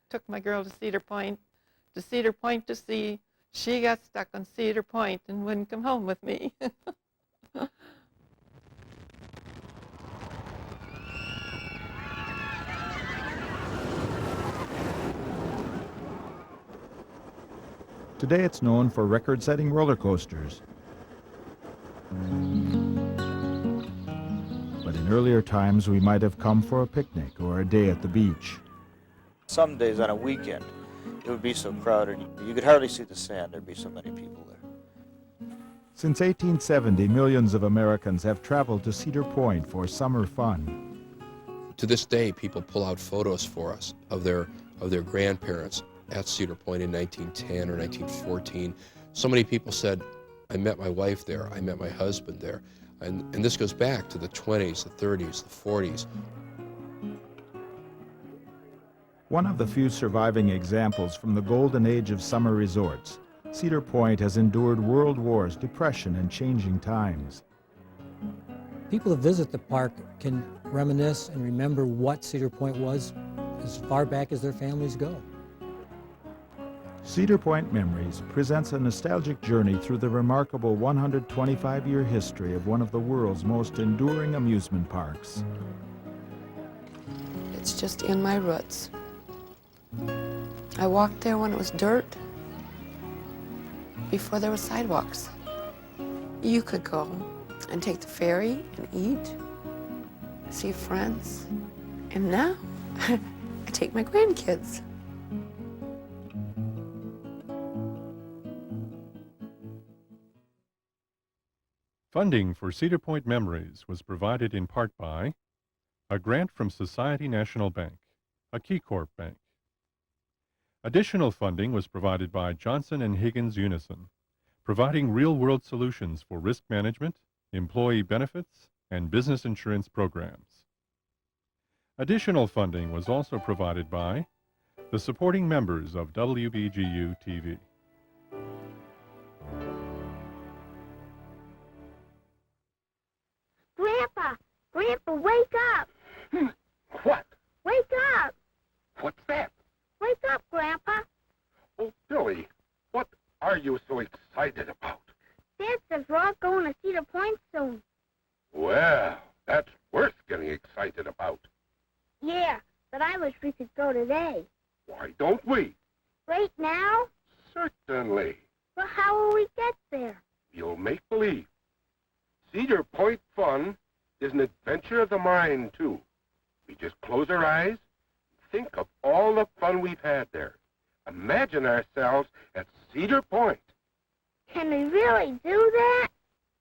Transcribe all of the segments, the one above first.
took my girl to Cedar Point to see. She got stuck on Cedar Point and wouldn't come home with me. Today it's known for record-setting roller coasters. But in earlier times, we might have come for a picnic or a day at the beach. Some days on a weekend, it would be so crowded, you could hardly see the sand. There'd be so many people there. Since 1870, millions of Americans have traveled to Cedar Point for summer fun. To this day, people pull out photos for us of their grandparents at Cedar Point in 1910 or 1914. So many people said, I met my wife there, I met my husband there. And this goes back to the 20s, the 30s, the 40s. One of the few surviving examples from the golden age of summer resorts, Cedar Point has endured world wars, depression, and changing times. People who visit the park can reminisce and remember what Cedar Point was as far back as their families go. Cedar Point Memories presents a nostalgic journey through the remarkable 125-year history of one of the world's most enduring amusement parks. It's just in my roots. I walked there when it was dirt, before there were sidewalks. You could go and take the ferry and eat, see friends, and now I take my grandkids. Funding for Cedar Point Memories was provided in part by a grant from Society National Bank, a Key Corp bank. Additional funding was provided by Johnson & Higgins Unison, providing real-world solutions for risk management, employee benefits, and business insurance programs. Additional funding was also provided by the supporting members of WBGU TV. Grandpa, wake up! What? Wake up! What's that? Wake up, Grandpa! Oh, Billy, what are you so excited about? Dad says we're all going to Cedar Point soon. Well, that's worth getting excited about. Yeah, but I wish we could go today. Why don't we? Right now? Certainly. Well, how will we get there? You'll make believe. Cedar Point fun is an adventure of the mind, too. We just close our eyes and think of all the fun we've had there. Imagine ourselves at Cedar Point. Can we really do that?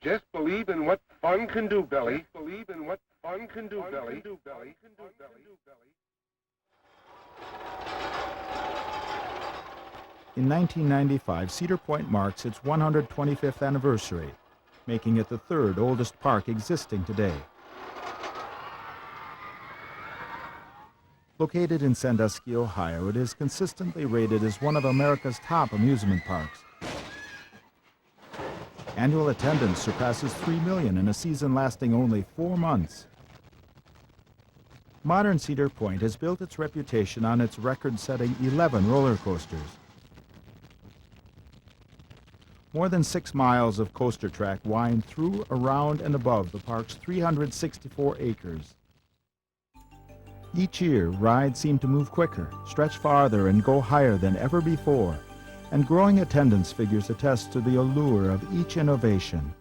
Just believe in what fun can do, Billy. Believe in what fun can do, Billy. In 1995, Cedar Point marks its 125th anniversary, making it the third oldest park existing today. Located in Sandusky, Ohio, it is consistently rated as one of America's top amusement parks. Annual attendance surpasses 3 million in a season lasting only 4 months. Modern Cedar Point has built its reputation on its record-setting 11 roller coasters. More than 6 miles of coaster track wind through, around, and above the park's 364 acres. Each year, rides seem to move quicker, stretch farther, and go higher than ever before, and growing attendance figures attest to the allure of each innovation.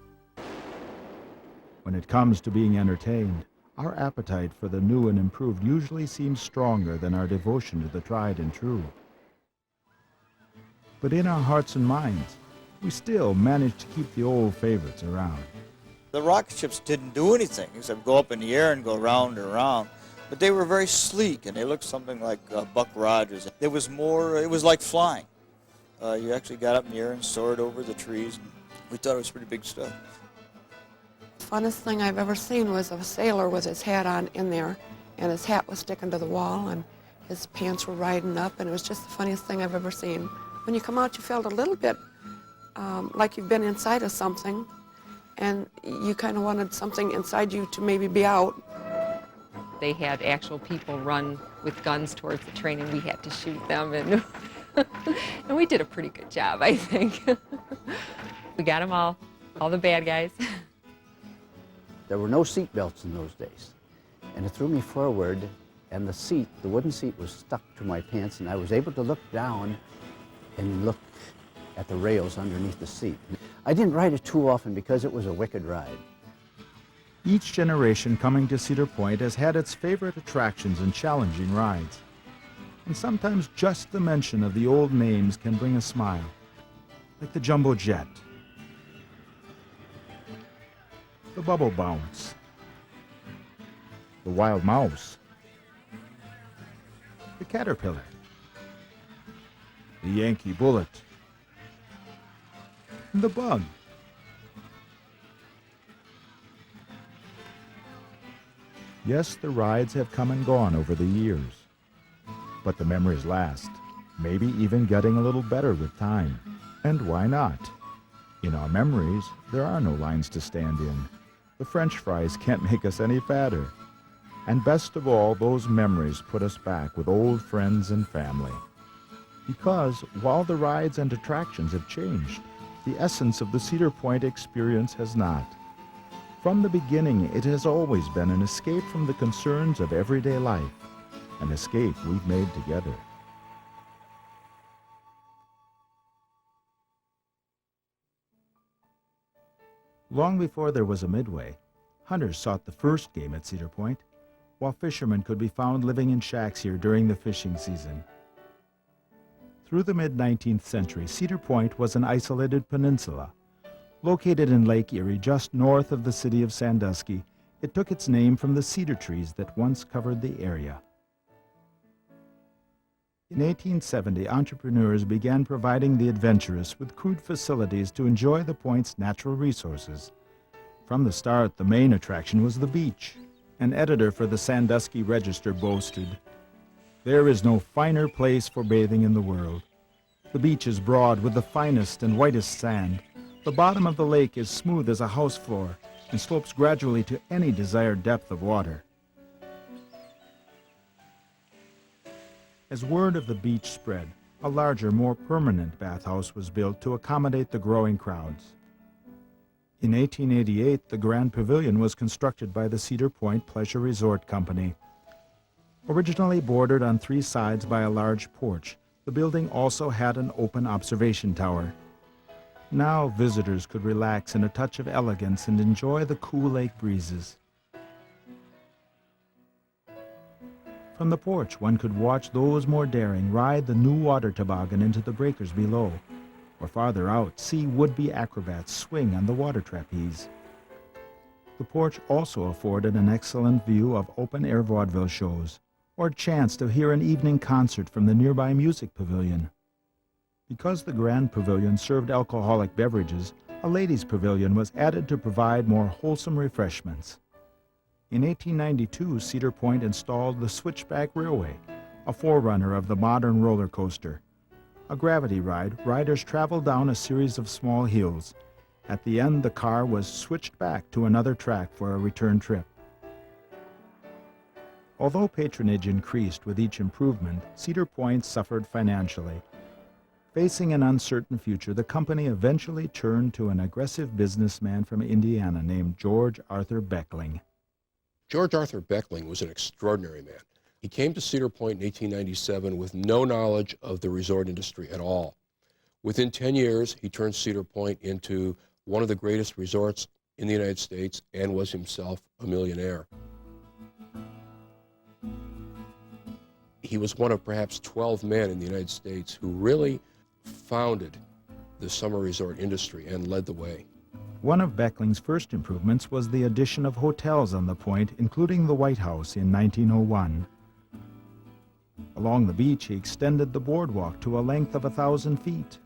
When it comes to being entertained, our appetite for the new and improved usually seems stronger than our devotion to the tried and true. But in our hearts and minds, we still manage to keep the old favorites around. The rocket ships didn't do anything except go up in the air and go round and around. But they were very sleek, and they looked something like Buck Rogers. It was like flying. You actually got up in the air and soared over the trees. And we thought it was pretty big stuff. The funnest thing I've ever seen was a sailor with his hat on in there, and his hat was sticking to the wall, and his pants were riding up, and it was just the funniest thing I've ever seen. When you come out, you felt a little bit like you've been inside of something, and you kind of wanted something inside you to maybe be out. They had actual people run with guns towards the train, and we had to shoot them, and, and we did a pretty good job, I think. We got them all the bad guys. There were no seat belts in those days, and it threw me forward, and the wooden seat was stuck to my pants, and I was able to look down and look at the rails underneath the seat. I didn't ride it too often because it was a wicked ride. Each generation coming to Cedar Point has had its favorite attractions and challenging rides. And sometimes just the mention of the old names can bring a smile, like the Jumbo Jet, the Bubble Bounce, the Wild Mouse, the Caterpillar, the Yankee Bullet, and the Bug. Yes, the rides have come and gone over the years, but the memories last, maybe even getting a little better with time. And why not? In our memories, there are no lines to stand in. The French fries can't make us any fatter. And best of all, those memories put us back with old friends and family. Because while the rides and attractions have changed, the essence of the Cedar Point experience has not. From the beginning, it has always been an escape from the concerns of everyday life, an escape we've made together. Long before there was a Midway, hunters sought the first game at Cedar Point, while fishermen could be found living in shacks here during the fishing season. Through the mid-19th century, Cedar Point was an isolated peninsula. Located in Lake Erie, just north of the city of Sandusky, it took its name from the cedar trees that once covered the area. In 1870, entrepreneurs began providing the adventurous with crude facilities to enjoy the point's natural resources. From the start, the main attraction was the beach. An editor for the Sandusky Register boasted, "There is no finer place for bathing in the world. The beach is broad with the finest and whitest sand. The bottom of the lake is smooth as a house floor and slopes gradually to any desired depth of water." As word of the beach spread, a larger, more permanent bathhouse was built to accommodate the growing crowds. In 1888, the Grand Pavilion was constructed by the Cedar Point Pleasure Resort Company. Originally bordered on three sides by a large porch, the building also had an open observation tower. Now visitors could relax in a touch of elegance and enjoy the cool lake breezes. From the porch, one could watch those more daring ride the new water toboggan into the breakers below, or farther out, see would-be acrobats swing on the water trapeze. The porch also afforded an excellent view of open-air vaudeville shows, or a chance to hear an evening concert from the nearby music pavilion. Because the Grand Pavilion served alcoholic beverages, a ladies' pavilion was added to provide more wholesome refreshments. In 1892, Cedar Point installed the Switchback Railway, a forerunner of the modern roller coaster. A gravity ride, riders traveled down a series of small hills. At the end, the car was switched back to another track for a return trip. Although patronage increased with each improvement, Cedar Point suffered financially. Facing an uncertain future, the company eventually turned to an aggressive businessman from Indiana named George Arthur Beckling. George Arthur Beckling was an extraordinary man. He came to Cedar Point in 1897 with no knowledge of the resort industry at all. Within 10 years, he turned Cedar Point into one of the greatest resorts in the United States and was himself a millionaire. He was one of perhaps 12 men in the United States who really founded the summer resort industry and led the way. One of Beckling's first improvements was the addition of hotels on the point, including the White House in 1901. Along the beach, he extended the boardwalk to a length of 1,000 feet.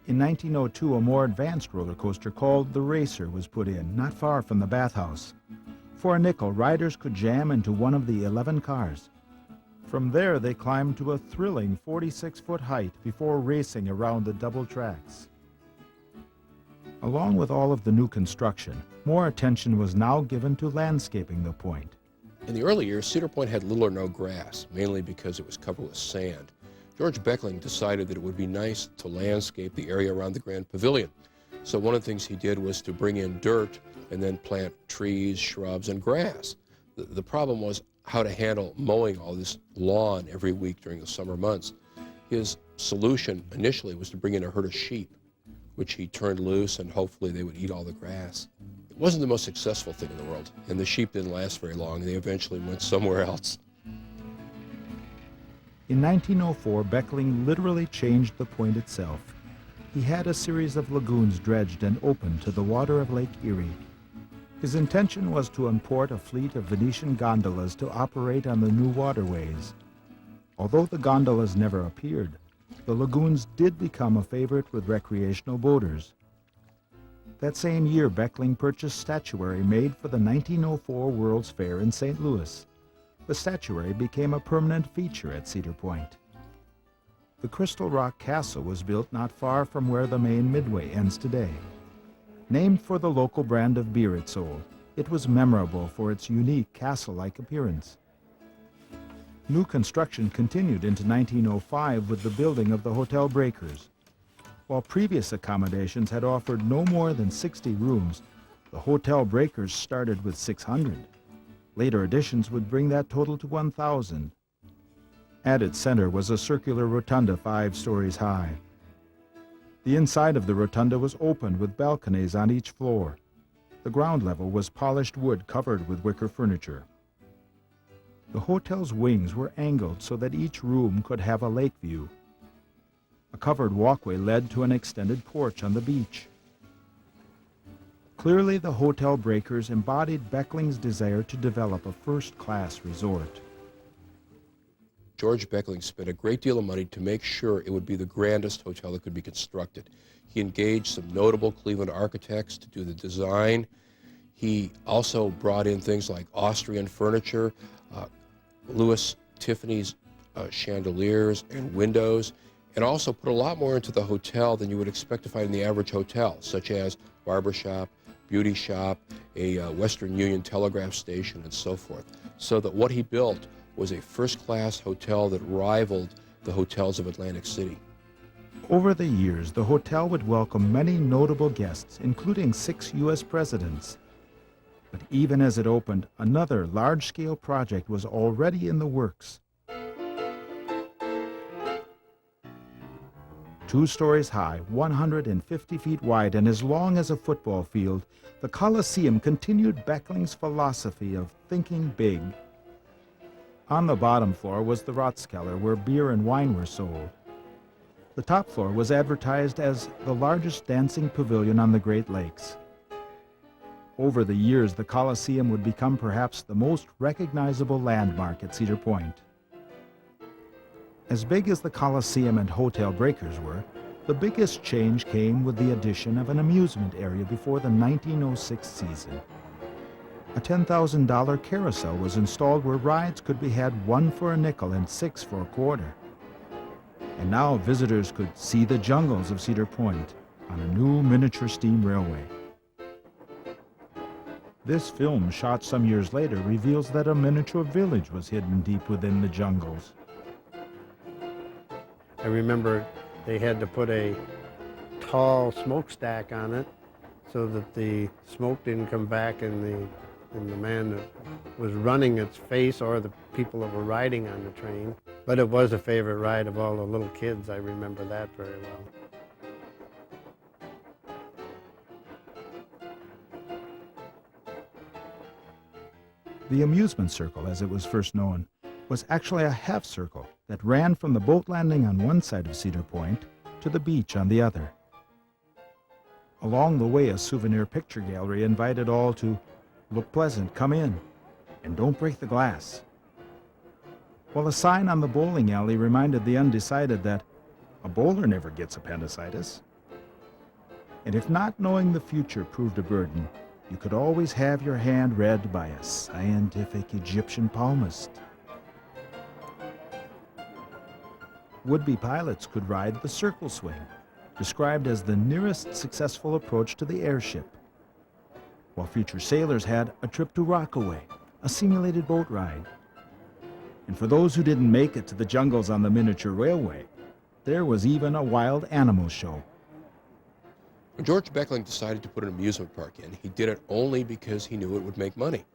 In 1902, a more advanced roller coaster called the Racer was put in, not far from the bathhouse. For a nickel, riders could jam into one of the 11 cars. From there, they climbed to a thrilling 46-foot height before racing around the double tracks. Along with all of the new construction, more attention was now given to landscaping the point. In the early years, Cedar Point had little or no grass, mainly because it was covered with sand. George Beckling decided that it would be nice to landscape the area around the Grand Pavilion. So one of the things he did was to bring in dirt and then plant trees, shrubs, and grass. The problem was how to handle mowing all this lawn every week during the summer months. His solution initially was to bring in a herd of sheep, which he turned loose, and hopefully they would eat all the grass. It wasn't the most successful thing in the world, and the sheep didn't last very long. They eventually went somewhere else. In 1904, Beckling literally changed the point itself. He had a series of lagoons dredged and opened to the water of Lake Erie. His intention was to import a fleet of Venetian gondolas to operate on the new waterways. Although the gondolas never appeared, the lagoons did become a favorite with recreational boaters. That same year, Beckling purchased statuary made for the 1904 World's Fair in St. Louis. The statuary became a permanent feature at Cedar Point. The Crystal Rock Castle was built not far from where the main Midway ends today. Named for the local brand of beer it sold, it was memorable for its unique castle-like appearance. New construction continued into 1905 with the building of the Hotel Breakers. While previous accommodations had offered no more than 60 rooms, the Hotel Breakers started with 600. Later additions would bring that total to 1,000. At its center was a circular rotunda 5 stories high. The inside of the rotunda was opened with balconies on each floor. The ground level was polished wood covered with wicker furniture. The hotel's wings were angled so that each room could have a lake view. A covered walkway led to an extended porch on the beach. Clearly, the Hotel Breakers embodied Beckling's desire to develop a first-class resort. George Beckling spent a great deal of money to make sure it would be the grandest hotel that could be constructed. He engaged some notable Cleveland architects to do the design. He also brought in things like Austrian furniture, Louis Tiffany's chandeliers and windows, and also put a lot more into the hotel than you would expect to find in the average hotel, such as barbershop, beauty shop, a Western Union telegraph station, and so forth. So that what he built was a first-class hotel that rivaled the hotels of Atlantic City. Over the years, the hotel would welcome many notable guests, including 6 U.S. presidents. But even as it opened, another large-scale project was already in the works. 2 stories high, 150 feet wide, and as long as a football field, the Coliseum continued Beckling's philosophy of thinking big. On the bottom floor was the Ratskeller, where beer and wine were sold. The top floor was advertised as the largest dancing pavilion on the Great Lakes. Over the years, the Coliseum would become perhaps the most recognizable landmark at Cedar Point. As big as the Coliseum and Hotel Breakers were, the biggest change came with the addition of an amusement area before the 1906 season. A $10,000 carousel was installed where rides could be had 1 for a nickel and 6 for a quarter. And now visitors could see the jungles of Cedar Point on a new miniature steam railway. This film, shot some years later, reveals that a miniature village was hidden deep within the jungles. I remember they had to put a tall smokestack on it so that the smoke didn't come back in the man that was running its face or the people that were riding on the train. But it was a favorite ride of all the little kids. I remember that very well. The amusement circle, as it was first known, was actually a half circle that ran from the boat landing on one side of Cedar Point to the beach on the other. Along the way, a souvenir picture gallery invited all to look pleasant, come in, and don't break the glass. While a sign on the bowling alley reminded the undecided that a bowler never gets appendicitis. And if not knowing the future proved a burden, you could always have your hand read by a scientific Egyptian palmist. Would-be pilots could ride the circle swing, described as the nearest successful approach to the airship, while future sailors had a trip to Rockaway, a simulated boat ride. And for those who didn't make it to the jungles on the miniature railway, there was even a wild animal show. When George Beckling decided to put an amusement park in, he did it only because he knew it would make money.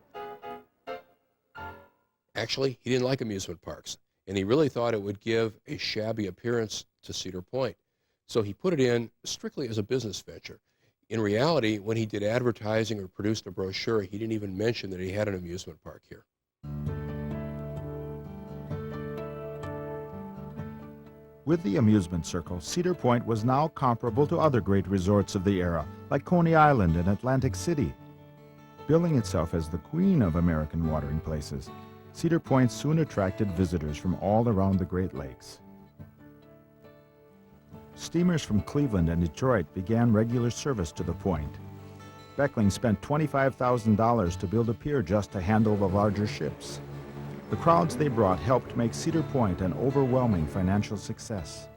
Actually, he didn't like amusement parks, and he really thought it would give a shabby appearance to Cedar Point. So he put it in strictly as a business venture. In reality, when he did advertising or produced a brochure, he didn't even mention that he had an amusement park here. With the amusement circle, Cedar Point was now comparable to other great resorts of the era, like Coney Island and Atlantic City. Billing itself as the queen of American watering places, Cedar Point soon attracted visitors from all around the Great Lakes. Steamers from Cleveland and Detroit began regular service to the point. Beckling spent $25,000 to build a pier just to handle the larger ships. The crowds they brought helped make Cedar Point an overwhelming financial success.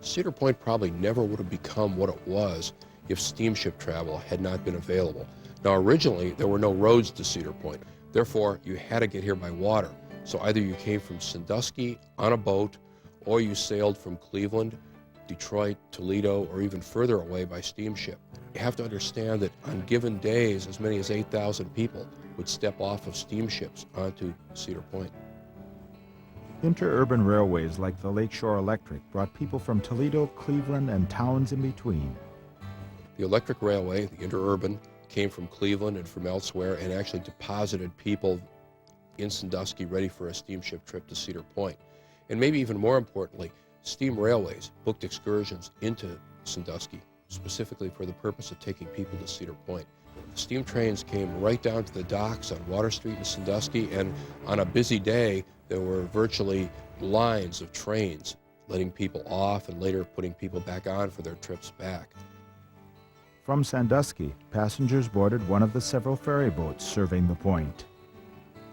Cedar Point probably never would have become what it was if steamship travel had not been available. Now, originally, there were no roads to Cedar Point. Therefore, you had to get here by water. So either you came from Sandusky on a boat, or you sailed from Cleveland, Detroit, Toledo, or even further away by steamship. You have to understand that on given days, as many as 8,000 people would step off of steamships onto Cedar Point. Interurban railways like the Lakeshore Electric brought people from Toledo, Cleveland, and towns in between. The electric railway, the interurban, came from Cleveland and from elsewhere and actually deposited people in Sandusky ready for a steamship trip to Cedar Point. And maybe even more importantly, steam railways booked excursions into Sandusky specifically for the purpose of taking people to Cedar Point. Steam trains came right down to the docks on Water Street in Sandusky, and on a busy day, there were virtually lines of trains letting people off and later putting people back on for their trips back. From Sandusky, passengers boarded one of the several ferry boats serving the point.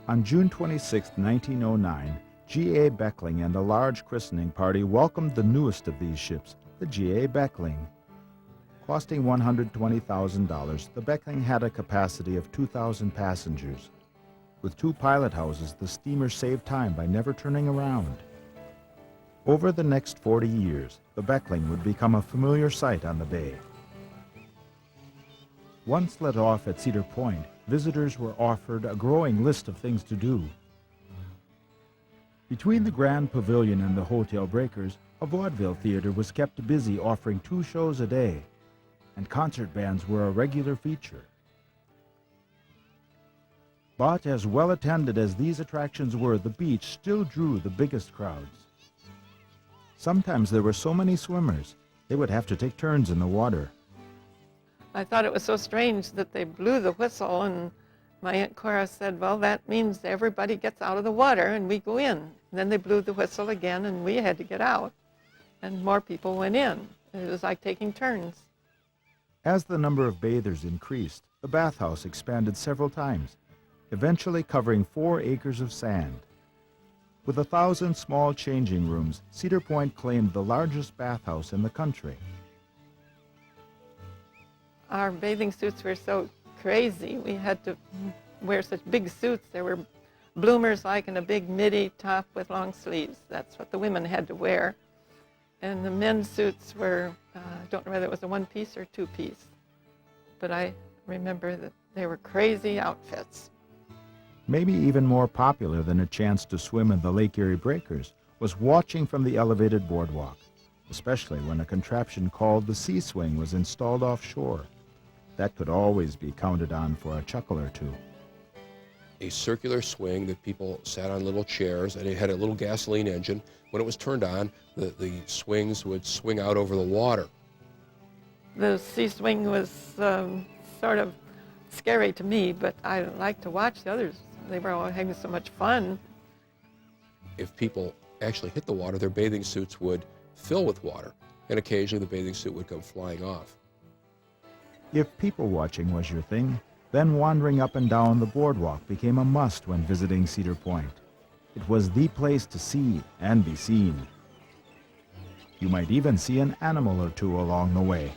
On June 26, 1909, G.A. Beckling and a large christening party welcomed the newest of these ships, the G.A. Beckling. Costing $120,000, the Beckling had a capacity of 2,000 passengers. With 2 pilot houses, the steamer saved time by never turning around. Over the next 40 years, the Beckling would become a familiar sight on the bay. Once let off at Cedar Point, visitors were offered a growing list of things to do. Between the Grand Pavilion and the Hotel Breakers, a vaudeville theater was kept busy offering 2 shows a day, and concert bands were a regular feature. But as well attended as these attractions were, the beach still drew the biggest crowds. Sometimes there were so many swimmers, they would have to take turns in the water. I thought it was so strange that they blew the whistle, and my Aunt Cora said, well, that means everybody gets out of the water and we go in. And then they blew the whistle again and we had to get out, and more people went in. It was like taking turns. As the number of bathers increased, the bathhouse expanded several times, eventually covering 4 acres of sand. With 1,000 small changing rooms, Cedar Point claimed the largest bathhouse in the country. Our bathing suits were so crazy. We had to wear such big suits. There were bloomers like in a big midi top with long sleeves. That's what the women had to wear. And the men's suits were, I don't know whether it was a 1-piece or 2-piece, but I remember that they were crazy outfits. Maybe even more popular than a chance to swim in the Lake Erie breakers was watching from the elevated boardwalk, especially when a contraption called the Sea Swing was installed offshore. That could always be counted on for a chuckle or two. A circular swing that people sat on little chairs, and it had a little gasoline engine. When it was turned on, the swings would swing out over the water. The Sea Swing was sort of scary to me, but I liked to watch the others. They were all having so much fun. If people actually hit the water, their bathing suits would fill with water, and occasionally the bathing suit would come flying off. If people watching was your thing, then wandering up and down the boardwalk became a must when visiting Cedar Point. It was the place to see and be seen. You might even see an animal or two along the way.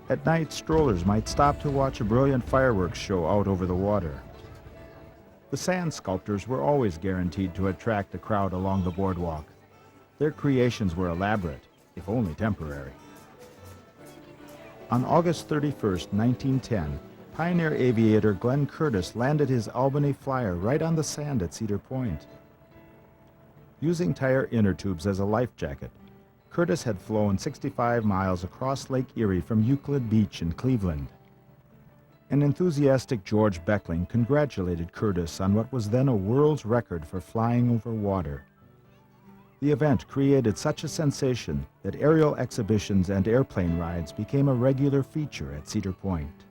At night, strollers might stop to watch a brilliant fireworks show out over the water. The sand sculptors were always guaranteed to attract a crowd along the boardwalk. Their creations were elaborate, if only temporary. On August 31st, 1910, pioneer aviator Glenn Curtis landed his Albany Flyer right on the sand at Cedar Point. Using tire inner tubes as a life jacket, Curtis had flown 65 miles across Lake Erie from Euclid Beach in Cleveland. An enthusiastic George Beckling congratulated Curtis on what was then a world's record for flying over water. The event created such a sensation that aerial exhibitions and airplane rides became a regular feature at Cedar Point.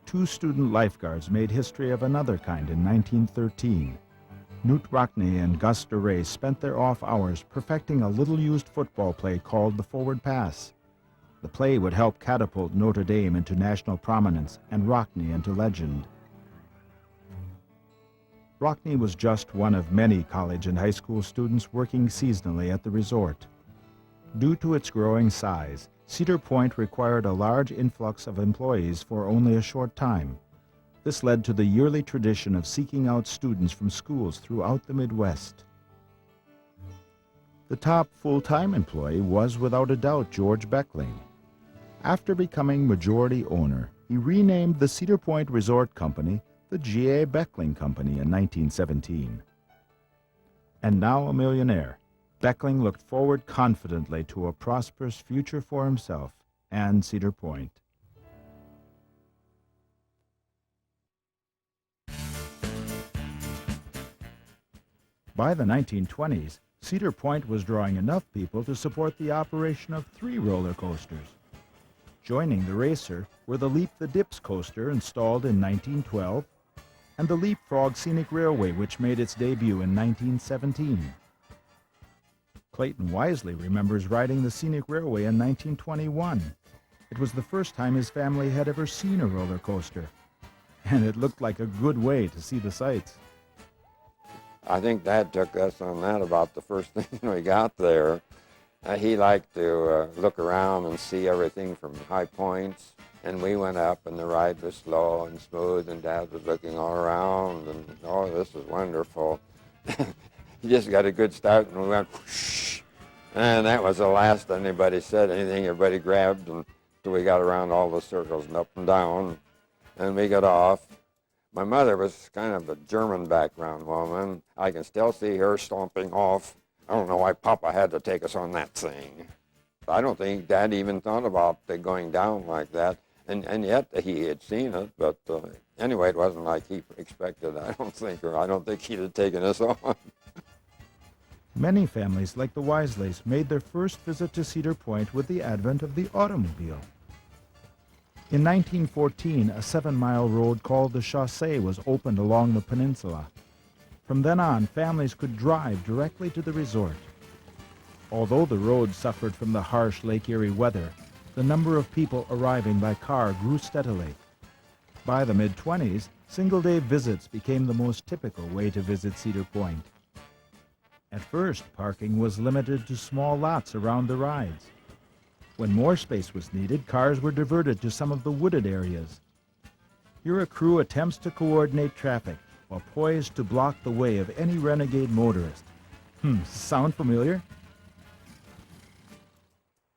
2 student lifeguards made history of another kind in 1913. Knut Rockne and Gus DeRay spent their off hours perfecting a little-used football play called the forward pass. The play would help catapult Notre Dame into national prominence and Rockne into legend. Rockne was just one of many college and high school students working seasonally at the resort. Due to its growing size, Cedar Point required a large influx of employees for only a short time. This led to the yearly tradition of seeking out students from schools throughout the Midwest. The top full-time employee was, without a doubt, George Beckling. After becoming majority owner, he renamed the Cedar Point Resort Company the G.A. Beckling Company in 1917. And now a millionaire, Beckling looked forward confidently to a prosperous future for himself and Cedar Point. By the 1920s, Cedar Point was drawing enough people to support the operation of 3 roller coasters. Joining the racer were the Leap the Dips coaster installed in 1912 and the Leapfrog Scenic Railway, which made its debut in 1917. Clayton Wisely remembers riding the Scenic Railway in 1921. It was the first time his family had ever seen a roller coaster, and it looked like a good way to see the sights. I think Dad took us on that about the first thing we got there. He liked to look around and see everything from high points. And we went up, and the ride was slow and smooth, and Dad was looking all around, and, oh, this is wonderful. He just got a good start, and we went whoosh. And that was the last anybody said anything. Everybody grabbed, and so we got around all the circles and up and down, and we got off. My mother was kind of a German background woman. I can still see her stomping off. I don't know why Papa had to take us on that thing. I don't think Dad even thought about going down like that. And yet he had seen it, but anyway, it wasn't like he expected, I don't think, or I don't think he'd have taken us on. Many families, like the Wisleys, made their first visit to Cedar Point with the advent of the automobile. In 1914, a 7-mile road called the Chaussée was opened along the peninsula. From then on, families could drive directly to the resort. Although the road suffered from the harsh Lake Erie weather, the number of people arriving by car grew steadily. By the mid-20s, single-day visits became the most typical way to visit Cedar Point. At first, parking was limited to small lots around the rides. When more space was needed, cars were diverted to some of the wooded areas. Here a crew attempts to coordinate traffic while poised to block the way of any renegade motorist. Sound familiar?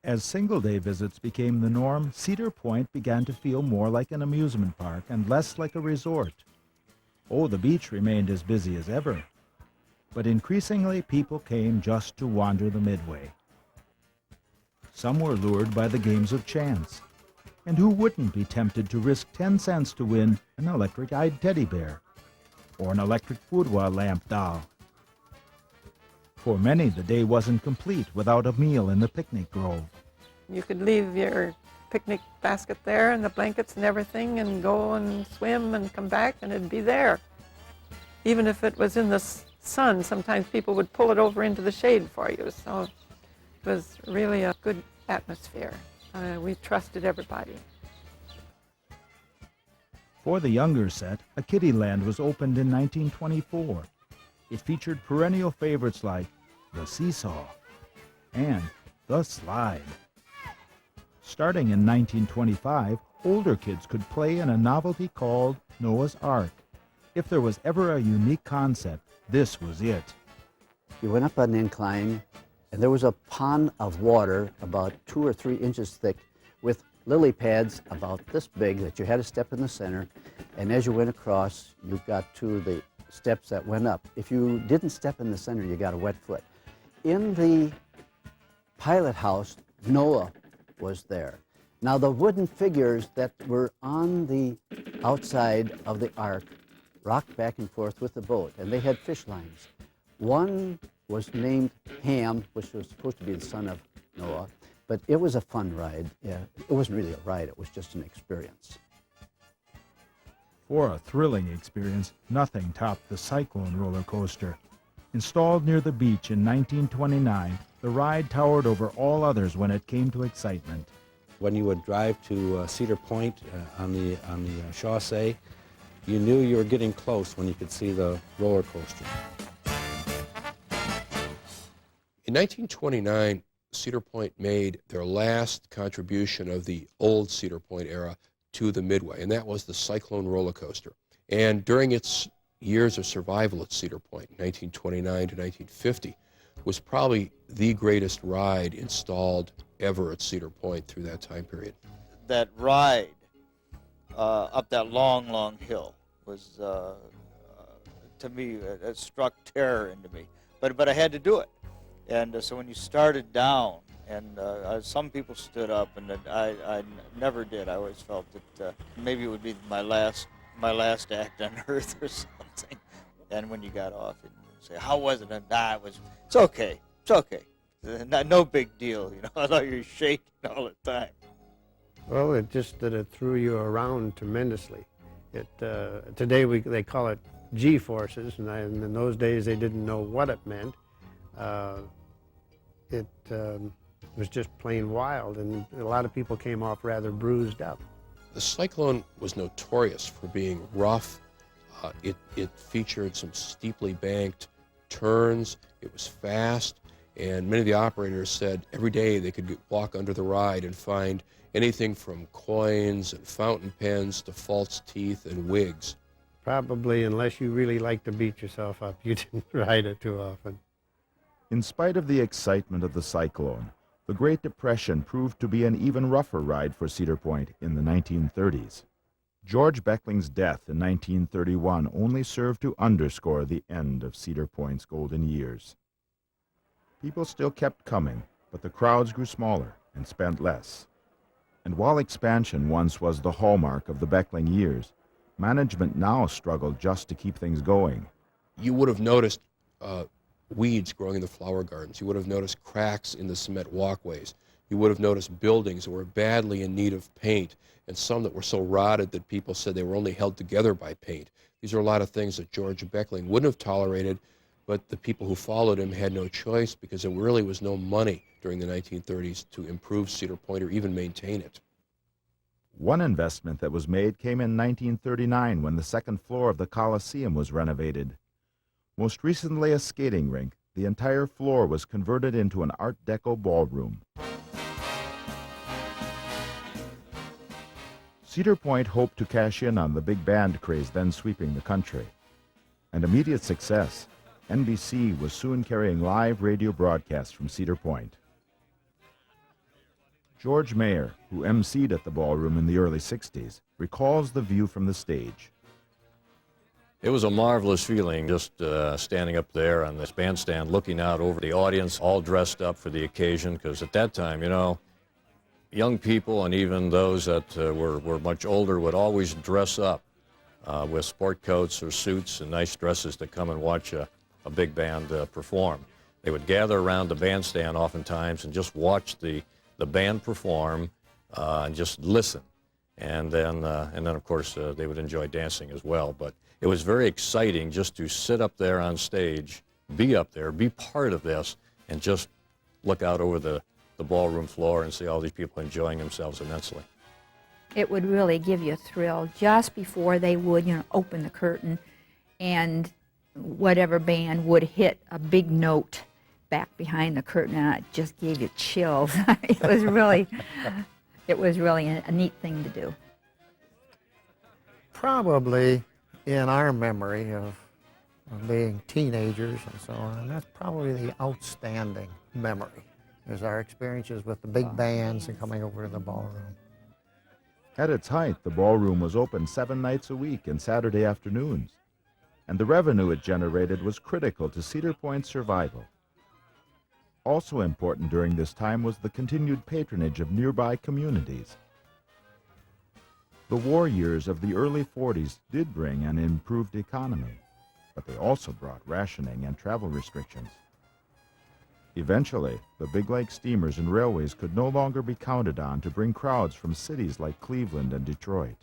As single-day visits became the norm, Cedar Point began to feel more like an amusement park and less like a resort. Oh, the beach remained as busy as ever. But increasingly, people came just to wander the Midway. Some were lured by the games of chance. And who wouldn't be tempted to risk 10 cents to win an electric-eyed teddy bear or an electric boudoir lamp doll? For many, the day wasn't complete without a meal in the picnic grove. You could leave your picnic basket there and the blankets and everything and go and swim and come back and it'd be there. Even if it was in the sun, sometimes people would pull it over into the shade for you. So it was really a good atmosphere. We trusted everybody. For the younger set, a kiddie land was opened in 1924. It featured perennial favorites like the seesaw and the slide. Starting in 1925, older kids could play in a novelty called Noah's Ark. If there was ever a unique concept, this was it. You went up an incline, and there was a pond of water about 2 or 3 inches thick with lily pads about this big that you had to step in the center, and as you went across, you got to the steps that went up. If you didn't step in the center, you got a wet foot. In the pilot house, Noah was there. Now, the wooden figures that were on the outside of the ark rocked back and forth with the boat, and they had fish lines. One was named Ham, which was supposed to be the son of Noah, but it was a fun ride. Yeah, it wasn't really a ride, it was just an experience. For a thrilling experience, nothing topped the Cyclone roller coaster. Installed near the beach in 1929, the ride towered over all others when it came to excitement. When you would drive to Cedar Point on the chaussee, you knew you were getting close when you could see the roller coaster. In 1929, Cedar Point made their last contribution of the old Cedar Point era to the Midway, and that was the Cyclone roller coaster. And during its years of survival at Cedar Point, 1929 to 1950, was probably the greatest ride installed ever at Cedar Point through that time period. That ride up that long, long hill was, to me, it struck terror into me. But I had to do it. And so when you started down, and some people stood up, and I never did. I always felt that maybe it would be my last act on earth or something. And when you got off, and you say, "How was it?" And it's okay. It's okay. No big deal, you know. I thought you were shaking all the time. Well, it just that it threw you around tremendously. Today they call it G-forces, and in those days they didn't know what it meant. It was just plain wild, and a lot of people came off rather bruised up. The Cyclone was notorious for being rough. It featured some steeply banked turns. It was fast, and many of the operators said every day they could walk under the ride and find anything from coins and fountain pens to false teeth and wigs. Probably, unless you really like to beat yourself up, you didn't ride it too often. In spite of the excitement of the Cyclone, the Great Depression proved to be an even rougher ride for Cedar Point in the 1930s. George Beckling's death in 1931 only served to underscore the end of Cedar Point's golden years. People still kept coming, but the crowds grew smaller and spent less. And while expansion once was the hallmark of the Beckling years, management now struggled just to keep things going. You would have noticed weeds growing in the flower gardens. You would have noticed cracks in the cement walkways. You would have noticed buildings that were badly in need of paint, and some that were so rotted that people said they were only held together by paint. These are a lot of things that George Beckling wouldn't have tolerated, but the people who followed him had no choice because there really was no money during the 1930s to improve Cedar Point or even maintain it. One investment that was made came in 1939 when the second floor of the Coliseum was renovated. Most recently a skating rink, the entire floor was converted into an Art Deco ballroom. Cedar Point hoped to cash in on the big band craze then sweeping the country. And immediate success, NBC was soon carrying live radio broadcasts from Cedar Point. George Mayer, who emceed at the ballroom in the early 60s, recalls the view from the stage. It was a marvelous feeling just standing up there on this bandstand looking out over the audience, all dressed up for the occasion, because at that time, you know, young people and even those that were much older would always dress up with sport coats or suits and nice dresses to come and watch a big band perform. They would gather around the bandstand oftentimes and just watch the band perform and just listen. And then of course, they would enjoy dancing as well. But it was very exciting just to sit up there on stage, be up there, be part of this, and just look out over the ballroom floor and see all these people enjoying themselves immensely. It would really give you a thrill just before they would, open the curtain, and whatever band would hit a big note back behind the curtain, and it just gave you chills. It was really a neat thing to do. Probably in our memory of being teenagers and so on. And that's probably the outstanding memory, is our experiences with the big bands and coming over to the ballroom. At its height, the ballroom was open 7 nights a week and Saturday afternoons, and the revenue it generated was critical to Cedar Point's survival. Also important during this time was the continued patronage of nearby communities. The war years of the early 40s did bring an improved economy, but they also brought rationing and travel restrictions. Eventually, the big lake steamers and railways could no longer be counted on to bring crowds from cities like Cleveland and Detroit.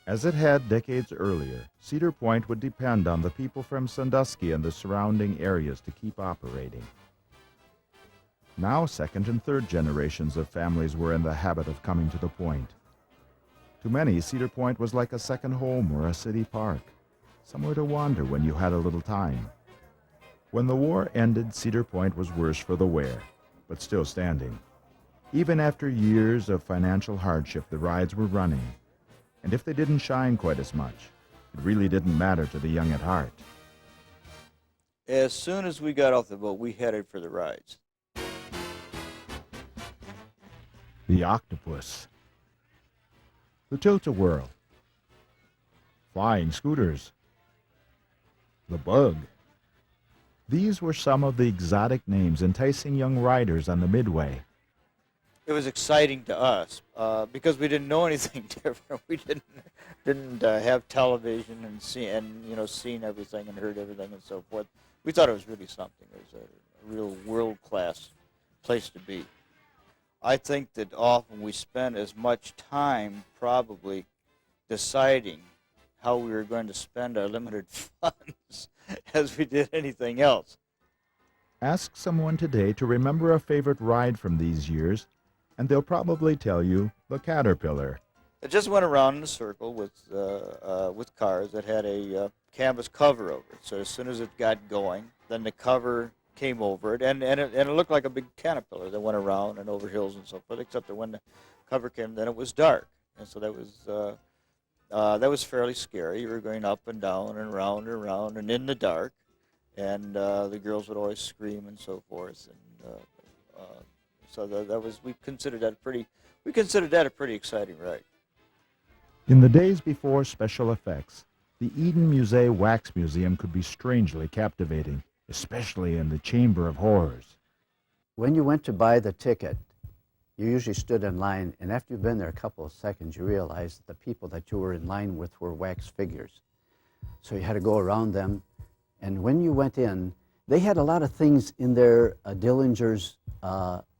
As it had decades earlier, Cedar Point would depend on the people from Sandusky and the surrounding areas to keep operating. Now, second and third generations of families were in the habit of coming to the point. To many, Cedar Point was like a second home or a city park, somewhere to wander when you had a little time. When the war ended, Cedar Point was worse for the wear, but still standing. Even after years of financial hardship, the rides were running, and if they didn't shine quite as much, it really didn't matter to the young at heart. As soon as we got off the boat, we headed for the rides. The octopus, the tilt-a-whirl, flying scooters, the bug. These were some of the exotic names enticing young riders on the Midway. It was exciting to us because we didn't know anything different. We didn't have television and seen everything and heard everything and so forth. We thought it was really something. It was a real world-class place to be. I think that often we spent as much time probably deciding how we were going to spend our limited funds as we did anything else. Ask someone today to remember a favorite ride from these years, and they'll probably tell you the Caterpillar. It just went around in a circle with cars that had a canvas cover over it. So as soon as it got going, then the cover came over it, and it looked like a big caterpillar that went around and over hills and so forth, except that when the cover came, then it was dark. And so that was fairly scary. You were going up and down and around and in the dark, and the girls would always scream and so forth. And so that was, we considered that a pretty exciting ride. In the days before special effects, the Eden Musée Wax Museum could be strangely captivating, especially in the Chamber of Horrors. When you went to buy the ticket, you usually stood in line, and after you've been there a couple of seconds, you realized the people that you were in line with were wax figures. So you had to go around them, and when you went in, they had a lot of things in there, Dillinger's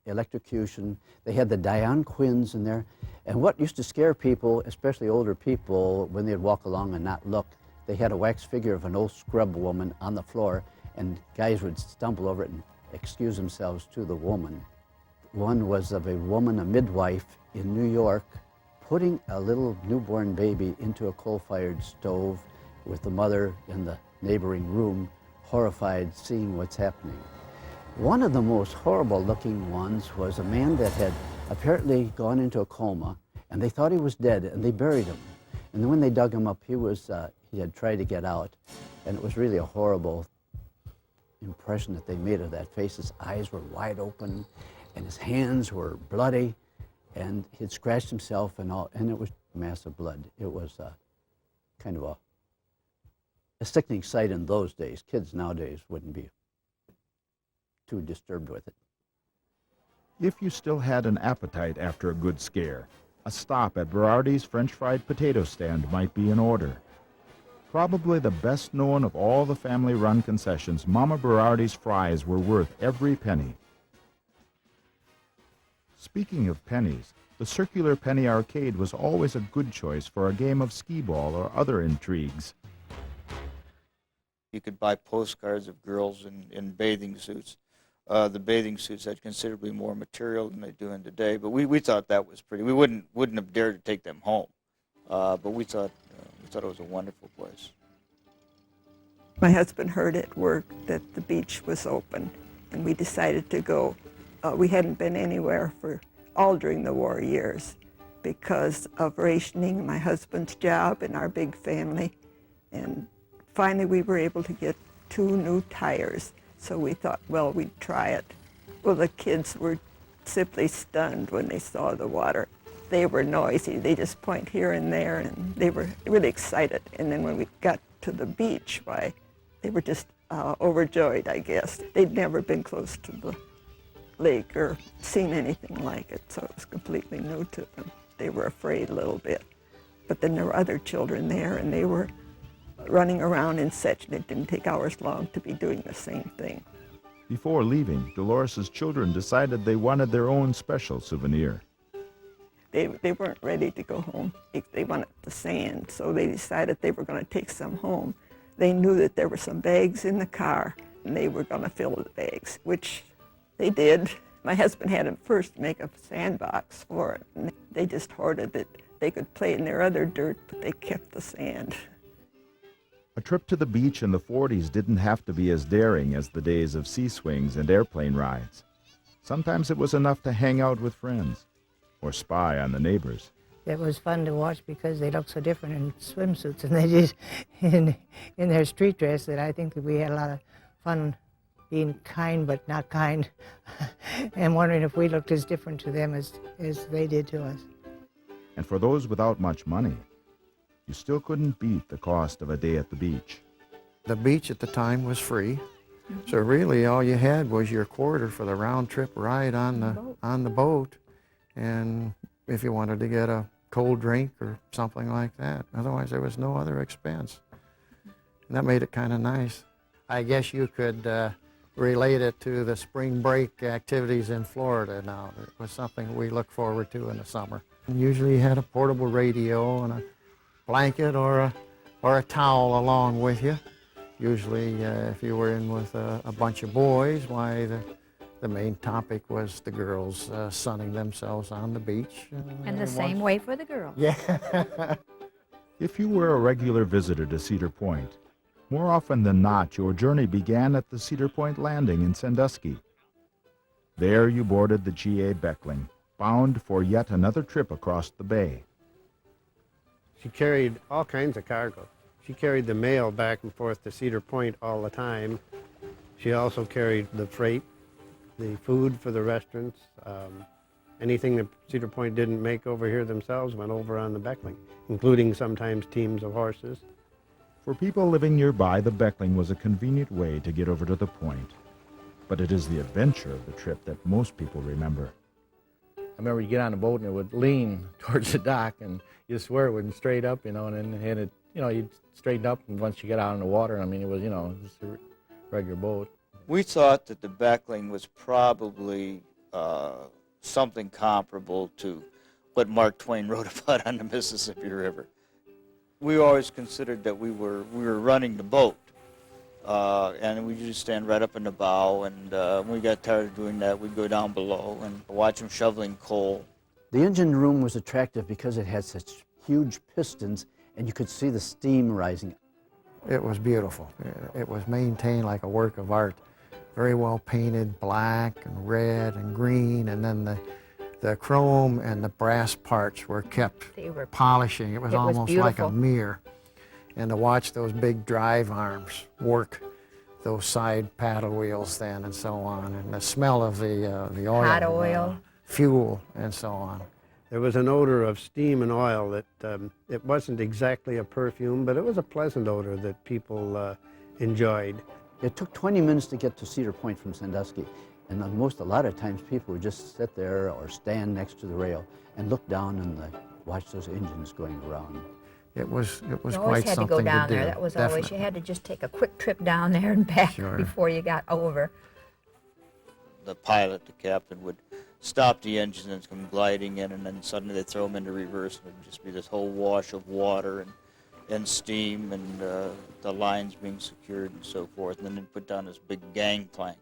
electrocution. They had the Diane Quinns in there, and what used to scare people, especially older people, when they'd walk along and not look, they had a wax figure of an old scrub woman on the floor, and guys would stumble over it and excuse themselves to the woman. One was of a woman, a midwife in New York, putting a little newborn baby into a coal-fired stove with the mother in the neighboring room, horrified, seeing what's happening. One of the most horrible-looking ones was a man that had apparently gone into a coma, and they thought he was dead, and they buried him. And then when they dug him up, he had tried to get out, and it was really a horrible impression that they made of that face. His eyes were wide open, and his hands were bloody, and he'd scratched himself and all, and it was massive blood. It was kind of a sickening sight in those days. Kids nowadays wouldn't be too disturbed with it. If you still had an appetite after a good scare, a stop at Berardi's French fried potato stand might be in order. Probably the best known of all the family-run concessions, Mama Berardi's fries were worth every penny. Speaking of pennies, the circular penny arcade was always a good choice for a game of skee-ball or other intrigues. You could buy postcards of girls in bathing suits. The bathing suits had considerably more material than they do in today, but we thought that was pretty. We wouldn't have dared to take them home, but we thought it was a wonderful place. My husband heard at work that the beach was open, and we decided to go. We hadn't been anywhere for all during the war years because of rationing, my husband's job, and our big family. And finally we were able to get 2 new tires. So we thought, well, we'd try it. Well, the kids were simply stunned when they saw the water. They were noisy. They just point here and there, and they were really excited. And then when we got to the beach, why, they were just overjoyed, I guess. They'd never been close to the lake or seen anything like it, so it was completely new to them. They were afraid a little bit. But then there were other children there, and they were running around and such, and it didn't take hours long to be doing the same thing. Before leaving, Dolores' children decided they wanted their own special souvenir. They weren't ready to go home. They wanted the sand, so they decided they were going to take some home. They knew that there were some bags in the car, and they were going to fill the bags, which they did. My husband had them first make a sandbox for it, and they just hoarded it. They could play in their other dirt, but they kept the sand. A trip to the beach in the 40s didn't have to be as daring as the days of sea swings and airplane rides. Sometimes it was enough to hang out with friends or spy on the neighbors. It was fun to watch because they looked so different in swimsuits and they did in their street dress, that I think that we had a lot of fun being kind but not kind and wondering if we looked as different to them as they did to us. And for those without much money, you still couldn't beat the cost of a day at the beach. The beach at the time was free, so really all you had was your quarter for the round trip ride on the boat, and if you wanted to get a cold drink or something like that. Otherwise there was no other expense, and that made it kind of nice. I guess you could relate it to the spring break activities in Florida now. It was something we look forward to in the summer. And usually you had a portable radio and a blanket or a towel along with you. Usually if you were in with a bunch of boys, why the main topic was the girls sunning themselves on the beach. And the same way for the girls. Yeah. If you were a regular visitor to Cedar Point, more often than not, your journey began at the Cedar Point landing in Sandusky. There you boarded the G.A. Beckling, bound for yet another trip across the bay. She carried all kinds of cargo. She carried the mail back and forth to Cedar Point all the time. She also carried the freight, the food for the restaurants. Anything that Cedar Point didn't make over here themselves went over on the Beckling, including sometimes teams of horses. For people living nearby, the Beckling was a convenient way to get over to the point. But it is the adventure of the trip that most people remember. I remember you get on the boat and it would lean towards the dock, and you swear it wouldn't straight up, and then it, you'd straighten up, and once you get out in the water, I mean, it was, just a regular boat. We thought that the Beckling was probably something comparable to what Mark Twain wrote about on the Mississippi River. We always considered that we were running the boat, and we just stand right up in the bow, and when we got tired of doing that, we'd go down below and watch them shoveling coal. The engine room was attractive because it had such huge pistons, and you could see the steam rising. It was beautiful. It was maintained like a work of art. Very well painted, black and red and green, and then the chrome and the brass parts were kept polishing. It was almost like a mirror. And to watch those big drive arms work those side paddle wheels then and so on, and the smell of the oil, hot oil, fuel and so on. There was an odor of steam and oil that it wasn't exactly a perfume, but it was a pleasant odor that people enjoyed. It took 20 minutes to get to Cedar Point from Sandusky, and a lot of times people would just sit there or stand next to the rail and look down and watch those engines going around. It was you quite always had something to go down do. there. That was always, Definitely. you had to just take a quick trip down there and back Sure. before you got over. The pilot, the captain, would stop the engine and come gliding in, and then suddenly they'd throw them into reverse, and it would just be this whole wash of water and steam, and the lines being secured and so forth. And then they'd put down this big gangplank,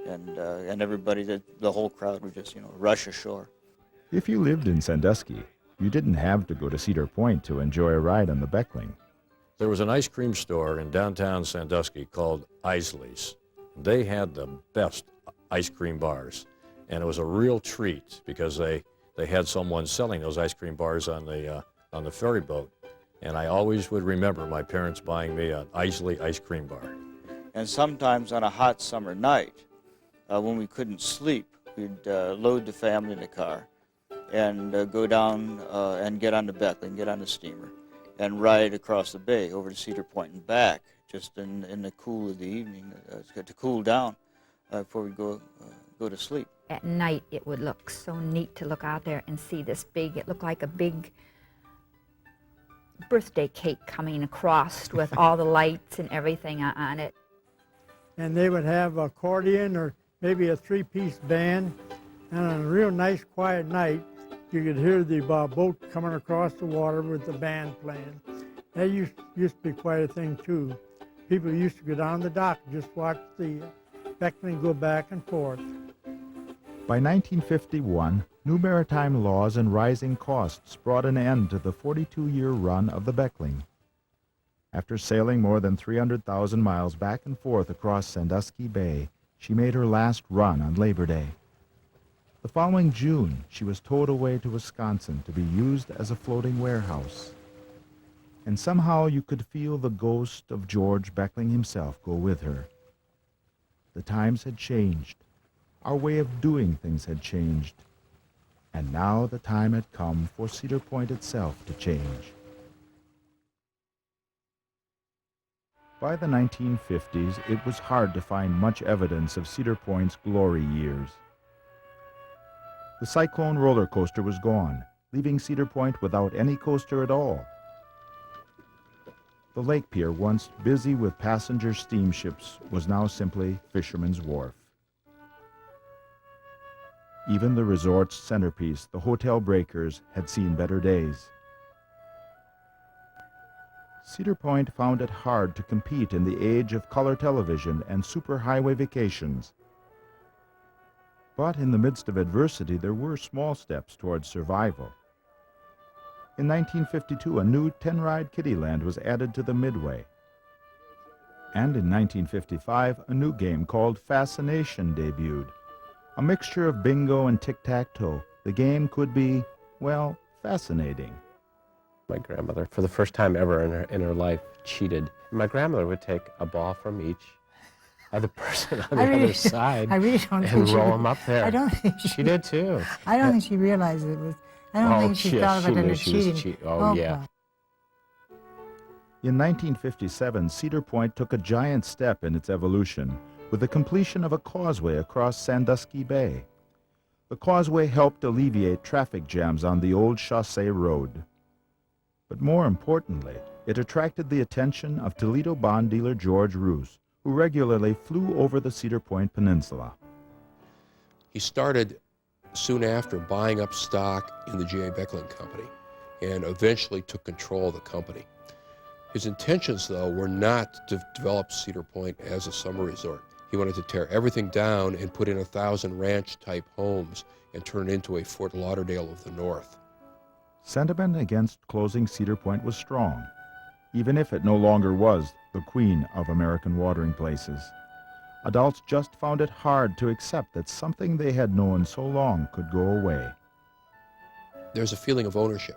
and everybody, the whole crowd would just, rush ashore. If you lived in Sandusky, you didn't have to go to Cedar Point to enjoy a ride on the Beckling. There was an ice cream store in downtown Sandusky called Isley's. They had the best ice cream bars, and it was a real treat because they they had someone selling those ice cream bars on the ferry boat. And I always would remember my parents buying me an Isley ice cream bar. And sometimes on a hot summer night, when we couldn't sleep, we'd load the family in the car and go down and get on the Beckling, get on the steamer, and ride across the bay over to Cedar Point and back, just in the cool of the evening to cool down before we go to sleep. At night, it would look so neat to look out there and see this big, it looked like a big birthday cake coming across with all the lights and everything on it. And they would have an accordion or maybe a three-piece band, and on a real nice quiet night, you could hear the boat coming across the water with the band playing. That used to be quite a thing too. People used to go down the dock and just watch the Beckling go back and forth. By 1951, new maritime laws and rising costs brought an end to the 42-year run of the Beckling. After sailing more than 300,000 miles back and forth across Sandusky Bay, she made her last run on Labor Day. The following June, she was towed away to Wisconsin to be used as a floating warehouse. And somehow you could feel the ghost of George Beckling himself go with her. The times had changed. Our way of doing things had changed. And now the time had come for Cedar Point itself to change. By the 1950s, it was hard to find much evidence of Cedar Point's glory years. The Cyclone roller coaster was gone, leaving Cedar Point without any coaster at all. The lake pier, once busy with passenger steamships, was now simply Fisherman's Wharf. Even the resort's centerpiece, the Hotel Breakers, had seen better days. Cedar Point found it hard to compete in the age of color television and superhighway vacations. But in the midst of adversity, there were small steps towards survival. In 1952, a new 10-ride Kiddieland was added to the Midway. And in 1955, a new game called Fascination debuted. A mixture of bingo and tic-tac-toe, the game could be, well, fascinating. My grandmother, for the first time ever in her life, cheated. My grandmother would take a ball from each other person on the other side I really don't and think she roll them up there. I don't think she did too. I don't think she realized it was. I don't think she thought of it in a cheating. Oh yeah. God. In 1957, Cedar Point took a giant step in its evolution with the completion of a causeway across Sandusky Bay. The causeway helped alleviate traffic jams on the old Chaussee Road. But more importantly, it attracted the attention of Toledo bond dealer George Roos, who regularly flew over the Cedar Point Peninsula. He started soon after buying up stock in the J.A. Beckling Company and eventually took control of the company. His intentions, though, were not to develop Cedar Point as a summer resort. He wanted to tear everything down and put in 1,000 ranch-type homes and turn it into a Fort Lauderdale of the North. Sentiment against closing Cedar Point was strong, even if it no longer was the queen of American watering places. Adults just found it hard to accept that something they had known so long could go away. There's a feeling of ownership,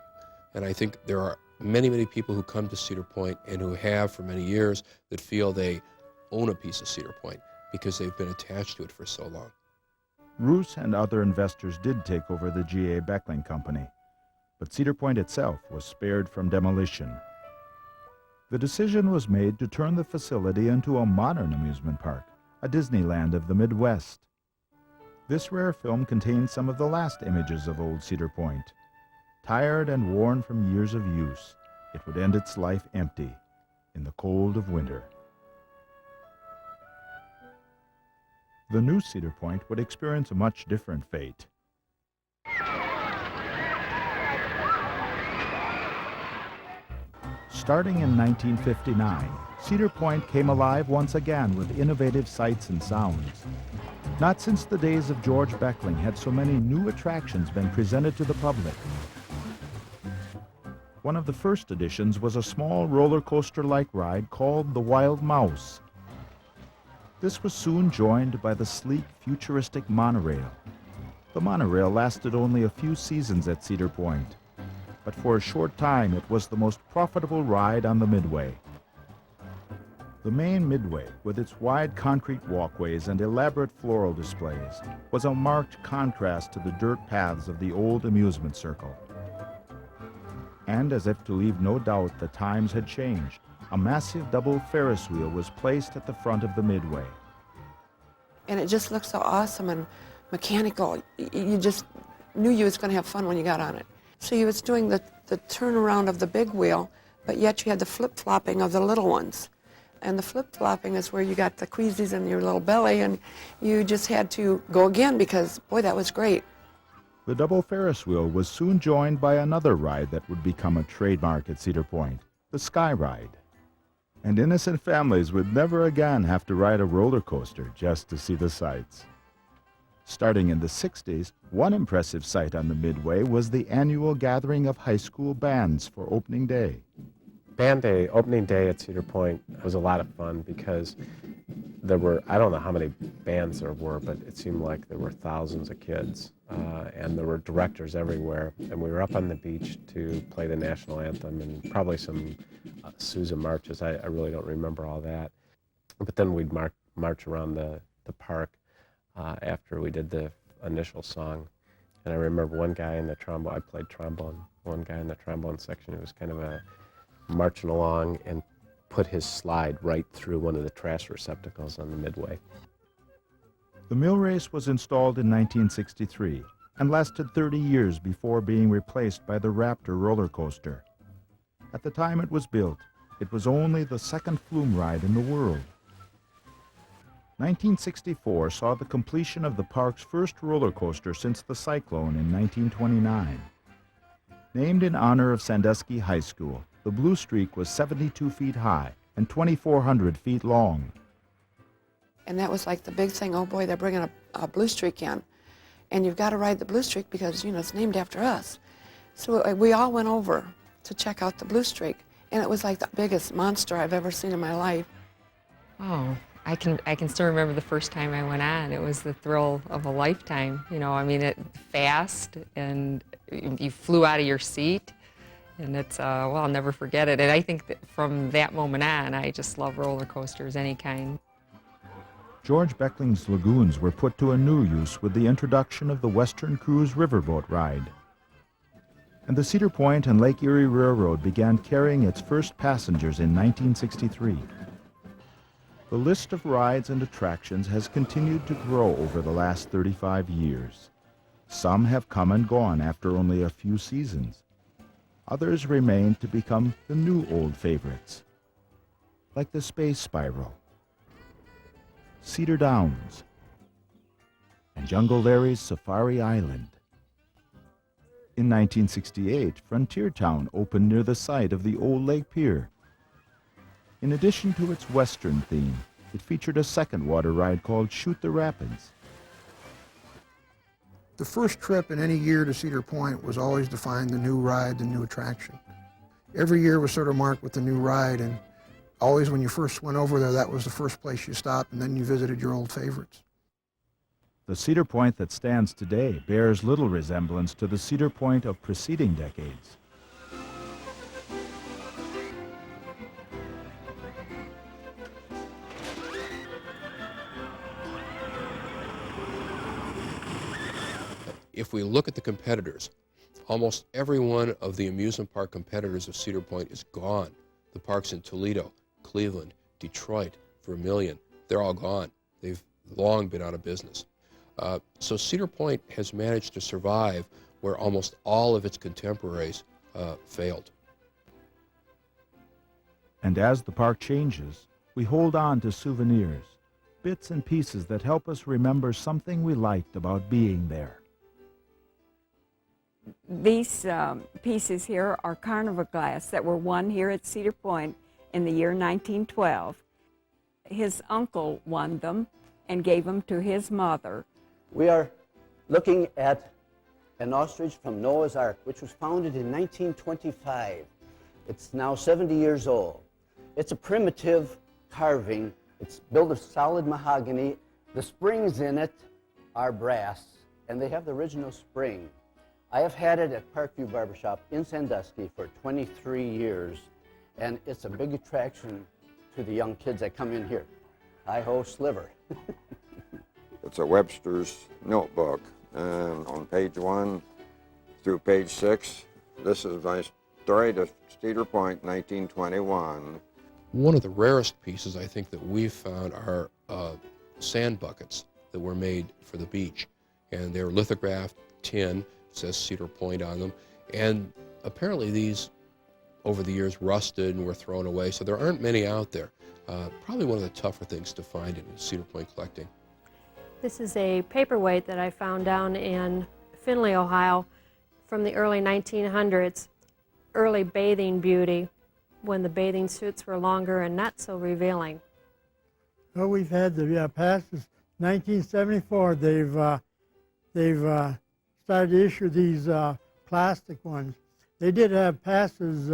and I think there are many, many people who come to Cedar Point and who have for many years that feel they own a piece of Cedar Point because they've been attached to it for so long. Roos and other investors did take over the G.A. Beckling Company, but Cedar Point itself was spared from demolition. The decision was made to turn the facility into a modern amusement park, a Disneyland of the Midwest. This rare film contains some of the last images of old Cedar Point. Tired and worn from years of use, it would end its life empty in the cold of winter. The new Cedar Point would experience a much different fate. Starting in 1959, Cedar Point came alive once again with innovative sights and sounds. Not since the days of George Beckling had so many new attractions been presented to the public. One of the first additions was a small roller coaster-like ride called the Wild Mouse. This was soon joined by the sleek, futuristic monorail. The monorail lasted only a few seasons at Cedar Point, but for a short time it was the most profitable ride on the Midway. The main Midway, with its wide concrete walkways and elaborate floral displays, was a marked contrast to the dirt paths of the old amusement circle. And as if to leave no doubt the times had changed, a massive double Ferris wheel was placed at the front of the Midway. And it just looked so awesome and mechanical. You just knew you was going to have fun when you got on it. So you was doing the turnaround of the big wheel, but yet you had the flip-flopping of the little ones. And the flip-flopping is where you got the queasies in your little belly, and you just had to go again because, boy, that was great. The double Ferris wheel was soon joined by another ride that would become a trademark at Cedar Point, the Sky Ride. And innocent families would never again have to ride a roller coaster just to see the sights. Starting in the 60s, one impressive sight on the Midway was the annual gathering of high school bands for opening day. Band day, opening day at Cedar Point was a lot of fun because there were, I don't know how many bands there were, but it seemed like there were thousands of kids, and there were directors everywhere, and we were up on the beach to play the national anthem and probably some Sousa marches. I really don't remember all that. But then we'd march around the park after we did the initial song. And I remember one guy in the trombone, I played trombone, one guy in the trombone section who was kind of marching along and put his slide right through one of the trash receptacles on the Midway. The mill race was installed in 1963 and lasted 30 years before being replaced by the Raptor roller coaster. At the time it was built, it was only the second flume ride in the world. 1964 saw the completion of the park's first roller coaster since the cyclone in 1929. Named in honor of Sandusky High School, the Blue Streak was 72 feet high and 2,400 feet long. And that was like the big thing, oh boy, they're bringing a Blue Streak in. And you've got to ride the Blue Streak because, you know, it's named after us. So we all went over to check out the Blue Streak. And it was like the biggest monster I've ever seen in my life. Oh, I can still remember the first time I went on. It was the thrill of a lifetime. You know, I mean, it fast, and you flew out of your seat. And it's, well, I'll never forget it. And I think that from that moment on, I just love roller coasters, any kind. George Beckling's lagoons were put to a new use with the introduction of the Western Cruise riverboat ride. And the Cedar Point and Lake Erie Railroad began carrying its first passengers in 1963. The list of rides and attractions has continued to grow over the last 35 years. Some have come and gone after only a few seasons. Others remain to become the new old favorites, like the Space Spiral, Cedar Downs, and Jungle Larry's Safari Island. In 1968, Frontier Town opened near the site of the old Lake Pier. In addition to its western theme, it featured a second water ride called Shoot the Rapids. The first trip in any year to Cedar Point was always to find the new ride, the new attraction. Every year was sort of marked with the new ride, and always when you first went over there, that was the first place you stopped, and then you visited your old favorites. The Cedar Point that stands today bears little resemblance to the Cedar Point of preceding decades. If we look at the competitors, almost every one of the amusement park competitors of Cedar Point is gone. The parks in Toledo, Cleveland, Detroit, Vermilion, they're all gone. They've long been out of business. So Cedar Point has managed to survive where almost all of its contemporaries failed. And as the park changes, we hold on to souvenirs, bits and pieces that help us remember something we liked about being there. These pieces here are carnival glass that were won here at Cedar Point in the year 1912. His uncle won them and gave them to his mother. We are looking at an ostrich from Noah's Ark, which was founded in 1925. It's now 70 years old. It's a primitive carving. It's built of solid mahogany. The springs in it are brass, and they have the original spring. I have had it at Parkview Barbershop in Sandusky for 23 years, and it's a big attraction to the young kids that come in here. Hi-ho, Sliver. It's a Webster's notebook, and on page 1 through page 6, this is my story to Cedar Point, 1921. One of the rarest pieces I think that we've found are sand buckets that were made for the beach. And they're lithographed tin, it says Cedar Point on them. And apparently these, over the years, rusted and were thrown away, so there aren't many out there. Probably one of the tougher things to find in Cedar Point collecting. This is a paperweight that I found down in Findlay, Ohio from the early 1900s. Early bathing beauty when the bathing suits were longer and not so revealing. Well, we've had the passes. 1974, they've started to issue these plastic ones. They did have passes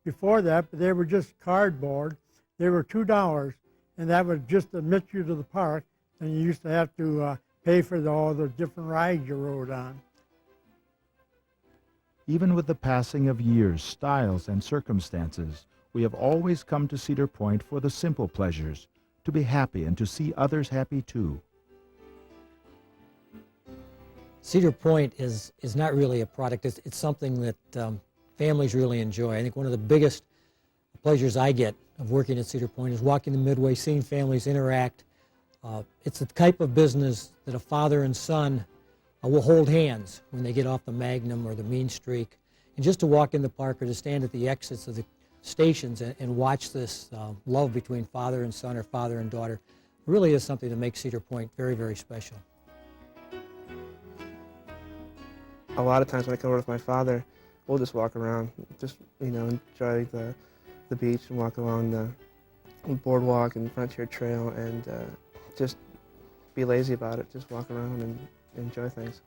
before that, but they were just cardboard. They were $2, and that would just admit you to the park, and you used to have to pay for all the different rides you rode on. Even with the passing of years, styles, and circumstances, we have always come to Cedar Point for the simple pleasures, to be happy and to see others happy too. Cedar Point is not really a product. It's something that families really enjoy. I think one of the biggest pleasures I get of working at Cedar Point is walking the Midway, seeing families interact. It's the type of business that a father and son will hold hands when they get off the Magnum or the Mean Streak. And just to walk in the park or to stand at the exits of the stations and watch this love between father and son or father and daughter really is something that makes Cedar Point very, very special. A lot of times when I come over with my father, we'll just walk around, just, enjoy the beach and walk along the boardwalk and Frontier Trail and just be lazy about it, just walk around and enjoy things.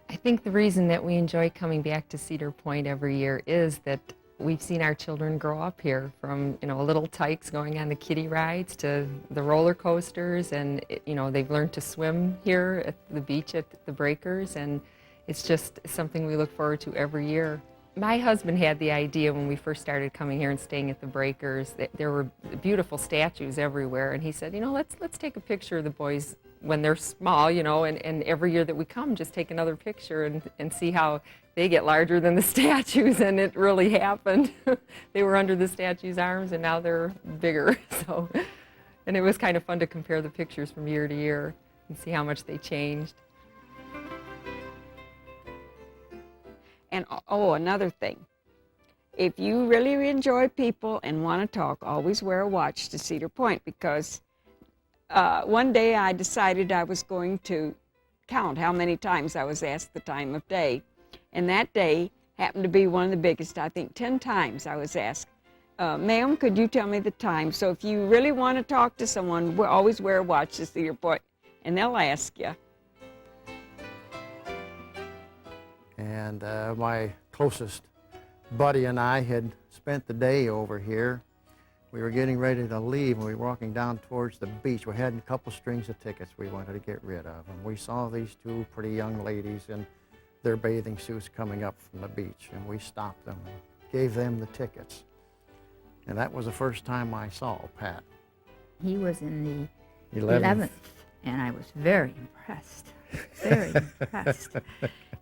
I think the reason that we enjoy coming back to Cedar Point every year is that we've seen our children grow up here from, little tykes going on the kiddie rides to the roller coasters, and, they've learned to swim here at the beach at the breakers, and it's just something we look forward to every year. My husband had the idea when we first started coming here and staying at the breakers that there were beautiful statues everywhere, and he said, let's take a picture of the boys when they're small, and every year that we come, just take another picture and see how they get larger than the statues, and it really happened. They were under the statues' arms, and now they're bigger. And it was kind of fun to compare the pictures from year to year and see how much they changed. And another thing, if you really enjoy people and want to talk, always wear a watch to Cedar Point, because one day I decided I was going to count how many times I was asked the time of day. And that day happened to be one of the biggest. I think 10 times I was asked, ma'am, could you tell me the time? So if you really want to talk to someone, always wear a watch to Cedar Point, and they'll ask you. And my closest buddy and I had spent the day over here. We were getting ready to leave, and we were walking down towards the beach. We had a couple strings of tickets we wanted to get rid of, and we saw these two pretty young ladies in their bathing suits coming up from the beach, and we stopped them and gave them the tickets. And that was the first time I saw Pat. He was in the 11th. And I was very impressed, very impressed,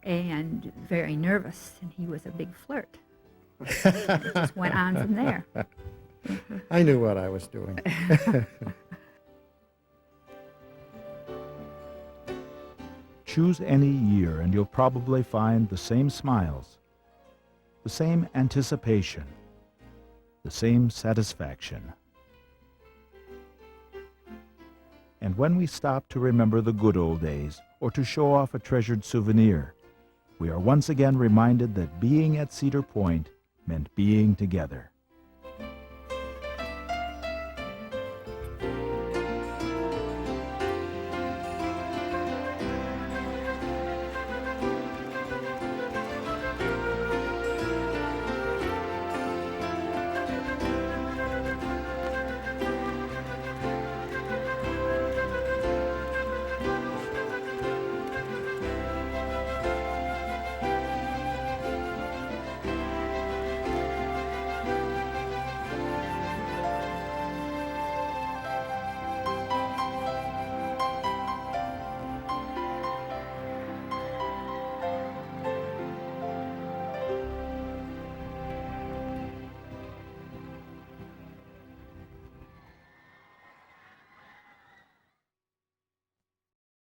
and very nervous, and he was a big flirt. It just went on from there. I knew what I was doing. Choose any year and you'll probably find the same smiles, the same anticipation, the same satisfaction. And when we stop to remember the good old days or to show off a treasured souvenir, we are once again reminded that being at Cedar Point meant being together.